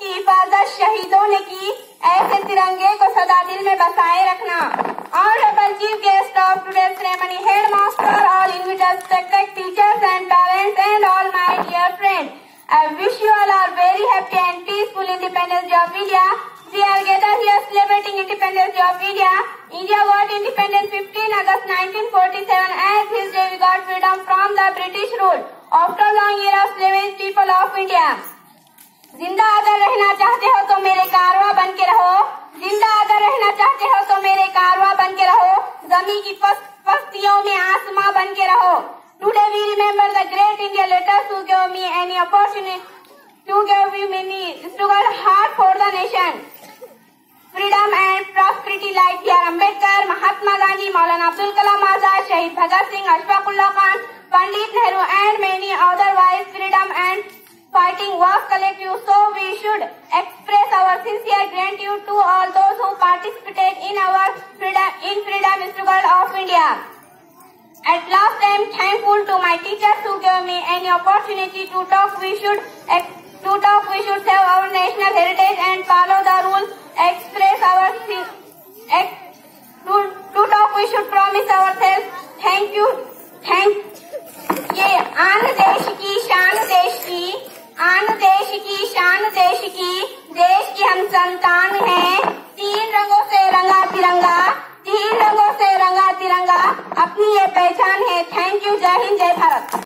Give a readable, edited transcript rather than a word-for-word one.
की हिफाजत शहीदों ने की, ऐसे तिरंगे को सदा दिल में बसाए रखना। Honorable Chief Guest of today's ceremony, Headmaster, all inviters, respected teachers and parents, and all my dear friends. I wish you all are very happy and peaceful Independence Day of India. We are gathered here celebrating Independence Day of India. India got independence 15 August 1947. As this day we got freedom from the British rule. After long year of slavery, people of India. जिंदा अगर रहना चाहते हो तो मेरे कारवां बन के रहो, जिंदा अगर रहना चाहते हो तो मेरे कारवां बन के रहो, जमी की पस्तियों में आसमां बन के रहो। Today we remember the great India leaders who gave me any opportunity to give me many struggle hard for the nation. Freedom and prosperity like B.R. Ambedkar, Mahatma Gandhi, Maulana Abdul Kalam Azad, Shahid Bhagat Singh, Ashfaq Ullah Khan, Pandit Nehru and many otherwise. Freedom and fighting was collective, so we should express our sincere gratitude to all those who participated in our freedom struggle of India. At last, I am thankful to my teachers who gave me any opportunity to talk. We should save our national heritage and follow the rules. To talk, we should promise ourselves. Thank you. ये आन देश की शान देश की, आन देश की शान देश की, देश की हम संतान हैं।